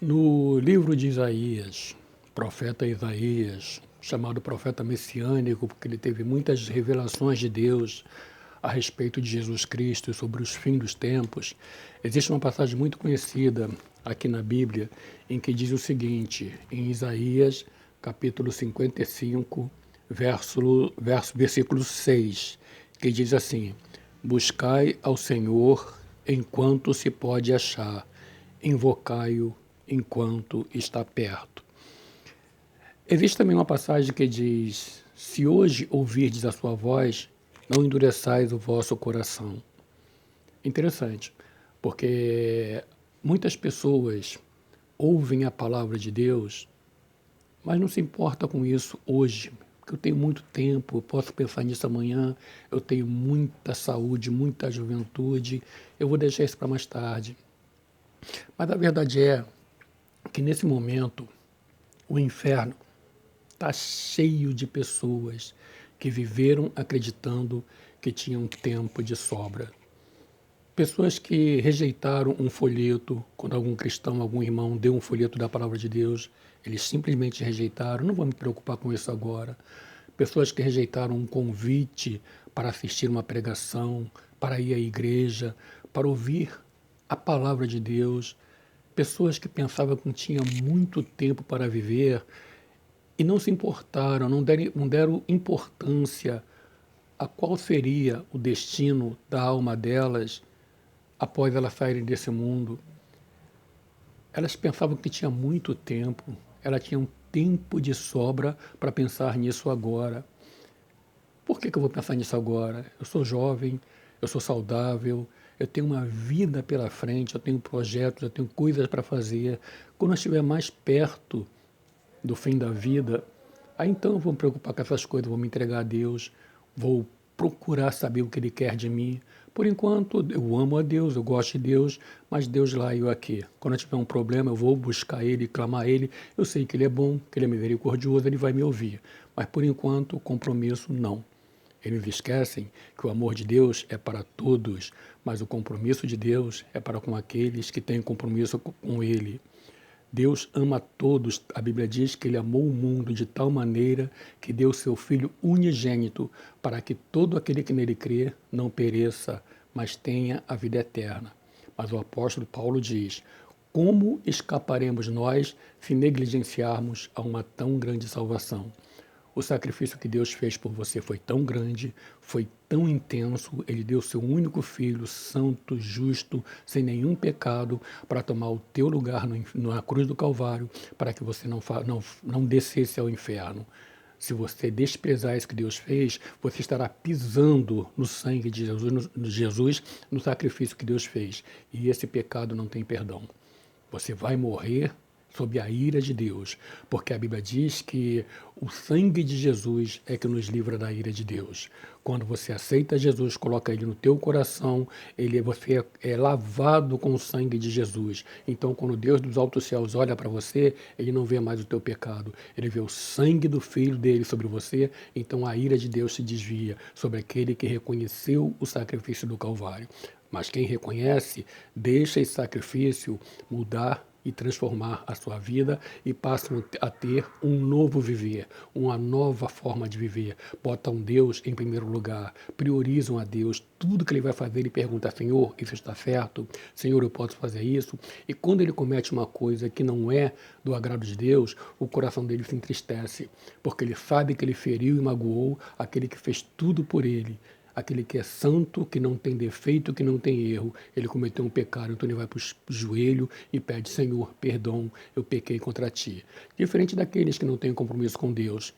No livro de Isaías, profeta Isaías, chamado profeta messiânico, porque ele teve muitas revelações de Deus a respeito de Jesus Cristo e sobre os fins dos tempos, existe uma passagem muito conhecida aqui na Bíblia em que diz o seguinte, em Isaías, capítulo 55, versículo 6, que diz assim: Buscai ao Senhor enquanto se pode achar, invocai-o enquanto está perto. Existe também uma passagem que diz: Se hoje ouvirdes a sua voz, não endureçais o vosso coração. Interessante, porque muitas pessoas ouvem a palavra de Deus, mas não se importa com isso hoje, porque eu tenho muito tempo, eu posso pensar nisso amanhã, eu tenho muita saúde, muita juventude, eu vou deixar isso para mais tarde. Mas a verdade é que nesse momento o inferno está cheio de pessoas que viveram acreditando que tinham tempo de sobra. Pessoas que rejeitaram um folheto, quando algum cristão, algum irmão deu um folheto da palavra de Deus, eles simplesmente rejeitaram, não vou me preocupar com isso agora. Pessoas que rejeitaram um convite para assistir uma pregação, para ir à igreja, para ouvir a palavra de Deus. Pessoas que pensavam que não tinham muito tempo para viver e não se importaram, não deram importância a qual seria o destino da alma delas após elas saírem desse mundo. Elas pensavam que tinha muito tempo, elas tinham tempo de sobra para pensar nisso agora. Por que eu vou pensar nisso agora? Eu sou jovem, eu sou saudável, eu tenho uma vida pela frente, eu tenho projetos, eu tenho coisas para fazer. Quando eu estiver mais perto do fim da vida, aí então eu vou me preocupar com essas coisas, vou me entregar a Deus, vou procurar saber o que Ele quer de mim. Por enquanto, eu amo a Deus, eu gosto de Deus, mas Deus lá e eu aqui. Quando eu tiver um problema, eu vou buscar Ele, clamar a Ele. Eu sei que Ele é bom, que Ele é misericordioso, Ele vai me ouvir. Mas por enquanto, o compromisso não. Eles esquecem que o amor de Deus é para todos, mas o compromisso de Deus é para com aqueles que têm compromisso com Ele. Deus ama a todos. A Bíblia diz que Ele amou o mundo de tal maneira que deu seu Filho unigênito para que todo aquele que nele crê não pereça, mas tenha a vida eterna. Mas o apóstolo Paulo diz: como escaparemos nós se negligenciarmos a uma tão grande salvação? O sacrifício que Deus fez por você foi tão grande, foi tão intenso, Ele deu seu único filho, santo, justo, sem nenhum pecado, para tomar o teu lugar na cruz do Calvário, para que você não descesse ao inferno. Se você desprezar isso que Deus fez, você estará pisando no sangue de Jesus, no sacrifício que Deus fez. E esse pecado não tem perdão. Você vai morrer sob a ira de Deus, porque a Bíblia diz que o sangue de Jesus é que nos livra da ira de Deus. Quando você aceita Jesus, coloca ele no teu coração, você é lavado com o sangue de Jesus. Então, quando Deus dos altos céus olha para você, ele não vê mais o teu pecado, ele vê o sangue do Filho dele sobre você, então a ira de Deus se desvia sobre aquele que reconheceu o sacrifício do Calvário. Mas quem reconhece, deixa esse sacrifício mudar e transformar a sua vida e passam a ter um novo viver, uma nova forma de viver. Botam Deus em primeiro lugar, priorizam a Deus, tudo que ele vai fazer ele pergunta: Senhor, isso está certo? Senhor, eu posso fazer isso? E quando ele comete uma coisa que não é do agrado de Deus, o coração dele se entristece, porque ele sabe que ele feriu e magoou aquele que fez tudo por ele. Aquele que é santo, que não tem defeito, que não tem erro. Ele cometeu um pecado, então ele vai para o joelho e pede: Senhor, perdão, eu pequei contra ti. Diferente daqueles que não têm compromisso com Deus,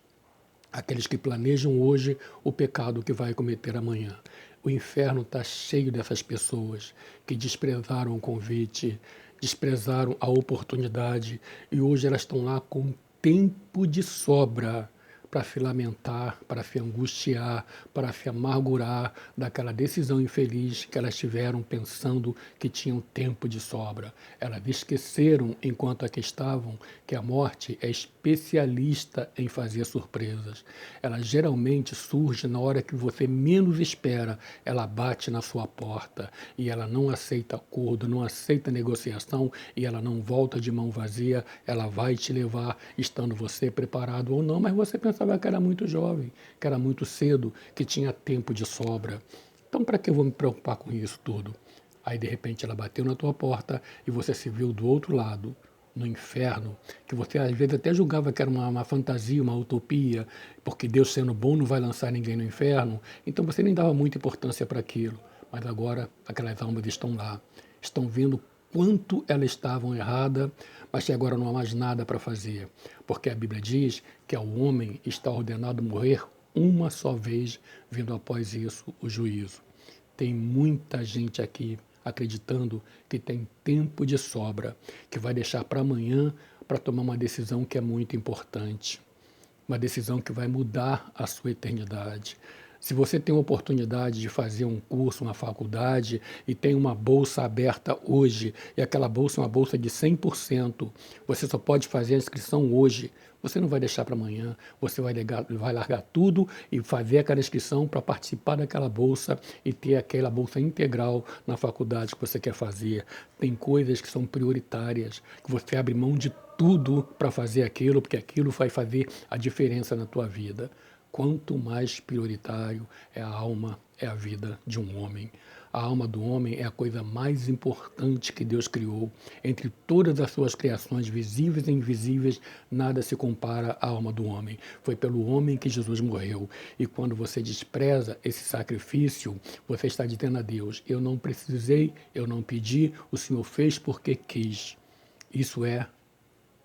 aqueles que planejam hoje o pecado que vai cometer amanhã. O inferno está cheio dessas pessoas que desprezaram o convite, desprezaram a oportunidade e hoje elas estão lá com tempo de sobra para se lamentar, para se angustiar, para se amargurar daquela decisão infeliz que elas tiveram pensando que tinham tempo de sobra. Elas esqueceram, enquanto aqui estavam, que a morte é especialista em fazer surpresas. Ela geralmente surge na hora que você menos espera. Ela bate na sua porta e ela não aceita acordo, não aceita negociação e ela não volta de mão vazia. Ela vai te levar, estando você preparado ou não, mas você pensava que era muito jovem, que era muito cedo, que tinha tempo de sobra. Então, para que eu vou me preocupar com isso tudo? Aí, de repente, ela bateu na tua porta e você se viu do outro lado, no inferno, que você às vezes até julgava que era uma fantasia, uma utopia, porque Deus sendo bom não vai lançar ninguém no inferno, então você nem dava muita importância para aquilo. Mas agora aquelas almas estão lá, estão vendo quanto elas estavam erradas, mas que agora não há mais nada para fazer, porque a Bíblia diz que ao homem está ordenado morrer uma só vez, vindo após isso o juízo. Tem muita gente aqui acreditando que tem tempo de sobra, que vai deixar para amanhã para tomar uma decisão que é muito importante, uma decisão que vai mudar a sua eternidade. Se você tem a oportunidade de fazer um curso, uma faculdade e tem uma bolsa aberta hoje, e aquela bolsa é uma bolsa de 100%, você só pode fazer a inscrição hoje. Você não vai deixar para amanhã, você vai largar tudo e fazer aquela inscrição para participar daquela bolsa e ter aquela bolsa integral na faculdade que você quer fazer. Tem coisas que são prioritárias, que você abre mão de tudo para fazer aquilo, porque aquilo vai fazer a diferença na tua vida. Quanto mais prioritário é a alma, é a vida de um homem. A alma do homem é a coisa mais importante que Deus criou. Entre todas as suas criações, visíveis e invisíveis, nada se compara à alma do homem. Foi pelo homem que Jesus morreu. E quando você despreza esse sacrifício, você está dizendo a Deus: eu não precisei, eu não pedi, o Senhor fez porque quis. Isso é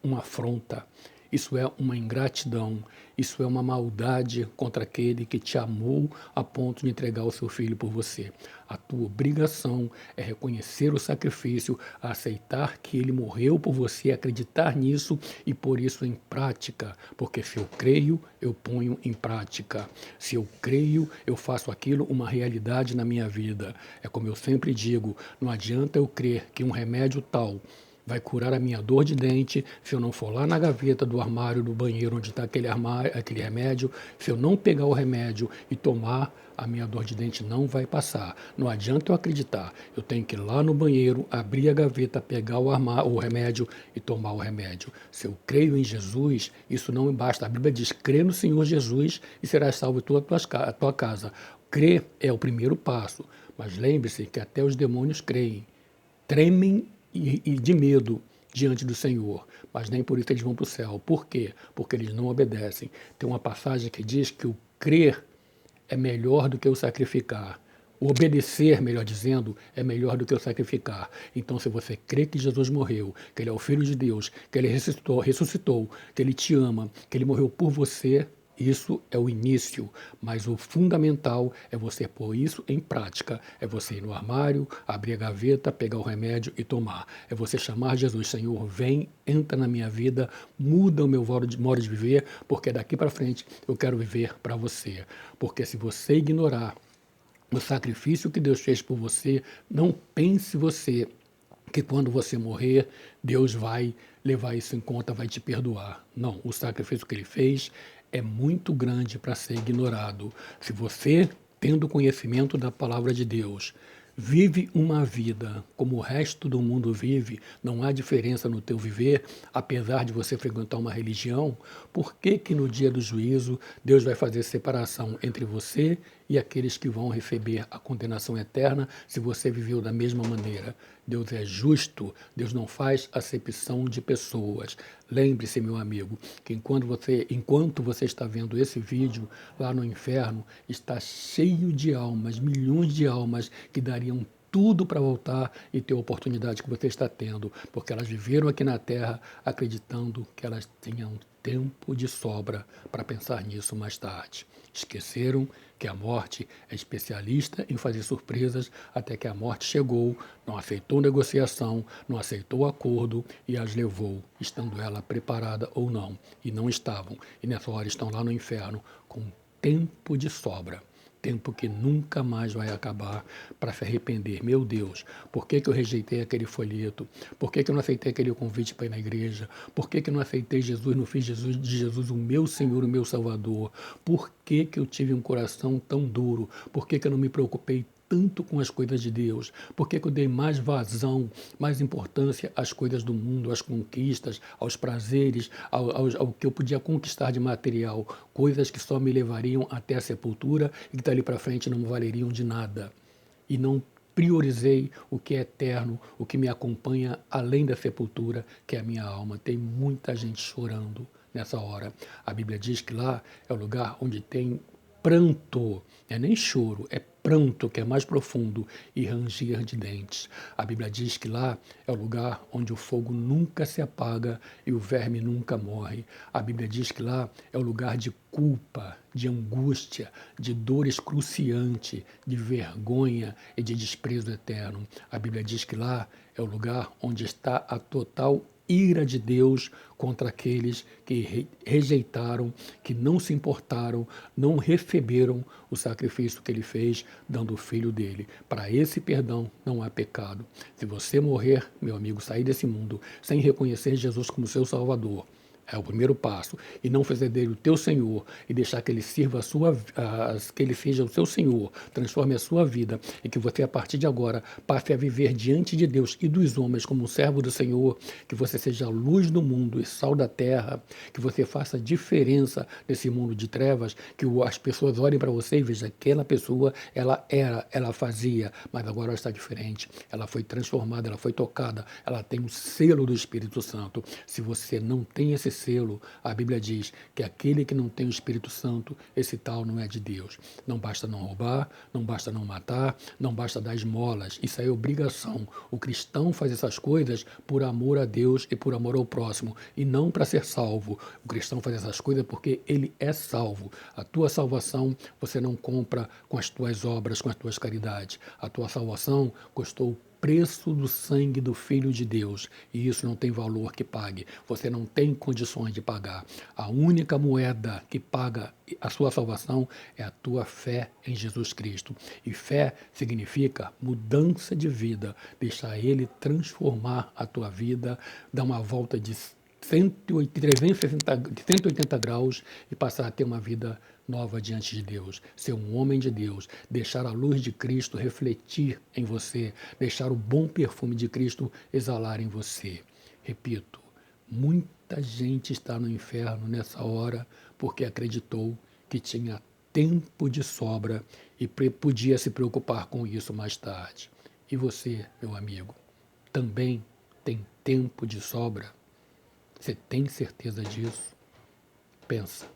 uma afronta, isso é uma ingratidão, isso é uma maldade contra aquele que te amou a ponto de entregar o seu filho por você. A tua obrigação é reconhecer o sacrifício, aceitar que ele morreu por você, acreditar nisso e pôr isso em prática, porque se eu creio, eu ponho em prática. Se eu creio, eu faço aquilo uma realidade na minha vida. É como eu sempre digo, não adianta eu crer que um remédio tal vai curar a minha dor de dente se eu não for lá na gaveta do armário do banheiro onde está aquele remédio. Se eu não pegar o remédio e tomar, a minha dor de dente não vai passar. Não adianta eu acreditar. Eu tenho que ir lá no banheiro, abrir a gaveta, pegar o remédio e tomar o remédio. Se eu creio em Jesus, isso não me basta. A Bíblia diz: crê no Senhor Jesus e serás salvo a tua casa. Crer é o primeiro passo, mas lembre-se que até os demônios creem, tremem e de medo diante do Senhor, mas nem por isso eles vão para o céu. Por quê? Porque eles não obedecem. Tem uma passagem que diz que o crer é melhor do que o sacrificar. O obedecer, melhor dizendo, é melhor do que o sacrificar. Então, se você crê que Jesus morreu, que Ele é o Filho de Deus, que Ele ressuscitou, que Ele te ama, que Ele morreu por você, isso é o início, mas o fundamental é você pôr isso em prática. É você ir no armário, abrir a gaveta, pegar o remédio e tomar. É você chamar Jesus: Senhor, vem, entra na minha vida, muda o meu modo de viver, porque daqui para frente eu quero viver para você. Porque se você ignorar o sacrifício que Deus fez por você, não pense você que quando você morrer, Deus vai levar isso em conta, vai te perdoar. Não, o sacrifício que Ele fez é muito grande para ser ignorado. Se você, tendo conhecimento da palavra de Deus, vive uma vida como o resto do mundo vive, não há diferença no teu viver, apesar de você frequentar uma religião, por que que no dia do juízo Deus vai fazer separação entre você e aqueles que vão receber a condenação eterna se você viveu da mesma maneira? Deus é justo, Deus não faz acepção de pessoas. Lembre-se, meu amigo, que enquanto você está vendo esse vídeo, lá no inferno está cheio de almas, milhões de almas que dariam tudo para voltar e ter a oportunidade que você está tendo, porque elas viveram aqui na Terra acreditando que elas tinham tempo de sobra para pensar nisso mais tarde. Esqueceram que a morte é especialista em fazer surpresas até que a morte chegou, não aceitou negociação, não aceitou acordo e as levou, estando ela preparada ou não. E não estavam. E nessa hora estão lá no inferno com tempo de sobra. Tempo que nunca mais vai acabar para se arrepender. Meu Deus, por que eu rejeitei aquele folheto? Por que eu não aceitei aquele convite para ir na igreja? Por que eu não aceitei Jesus, não fiz de Jesus o meu Senhor, o meu Salvador? Por que eu tive um coração tão duro? Por que eu não me preocupei tanto com as coisas de Deus? Por que eu dei mais vazão, mais importância às coisas do mundo, às conquistas, aos prazeres, ao que eu podia conquistar de material? Coisas que só me levariam até a sepultura e que dali para frente não me valeriam de nada. E não priorizei o que é eterno, o que me acompanha além da sepultura, que é a minha alma. Tem muita gente chorando nessa hora. A Bíblia diz que lá é o lugar onde tem pranto, não é nem choro, é pranto, que é mais profundo, e ranger de dentes. A Bíblia diz que lá é o lugar onde o fogo nunca se apaga e o verme nunca morre. A Bíblia diz que lá é o lugar de culpa, de angústia, de dor excruciante, de vergonha e de desprezo eterno. A Bíblia diz que lá é o lugar onde está a total ira de Deus contra aqueles que rejeitaram, que não se importaram, não receberam o sacrifício que ele fez, dando o filho dele. Para esse perdão não há pecado. Se você morrer, meu amigo, sair desse mundo sem reconhecer Jesus como seu Salvador, é o primeiro passo. E não fazer dele o teu Senhor e deixar que ele sirva que ele seja o seu Senhor, transforme a sua vida e que você, a partir de agora, passe a viver diante de Deus e dos homens como um servo do Senhor, que você seja a luz do mundo e sal da terra, que você faça diferença nesse mundo de trevas, que as pessoas olhem para você e vejam que aquela pessoa, ela fazia, mas agora ela está diferente. Ela foi transformada, ela foi tocada, ela tem o selo do Espírito Santo. Se você não tem esse selo, a Bíblia diz que aquele que não tem o Espírito Santo, esse tal não é de Deus. Não basta não roubar, não basta não matar, não basta dar esmolas. Isso aí é obrigação. O cristão faz essas coisas por amor a Deus e por amor ao próximo, e não para ser salvo. O cristão faz essas coisas porque ele é salvo. A tua salvação você não compra com as tuas obras, com as tuas caridades. A tua salvação custou preço do sangue do Filho de Deus, e isso não tem valor que pague. Você não tem condições de pagar. A única moeda que paga a sua salvação é a tua fé em Jesus Cristo. E fé significa mudança de vida, deixar Ele transformar a tua vida, dar uma volta de 180 graus e passar a ter uma vida nova diante de Deus, ser um homem de Deus, deixar a luz de Cristo refletir em você, deixar o bom perfume de Cristo exalar em você. Repito, muita gente está no inferno nessa hora porque acreditou que tinha tempo de sobra e podia se preocupar com isso mais tarde. E você, meu amigo, também tem tempo de sobra? Você tem certeza disso? Pensa.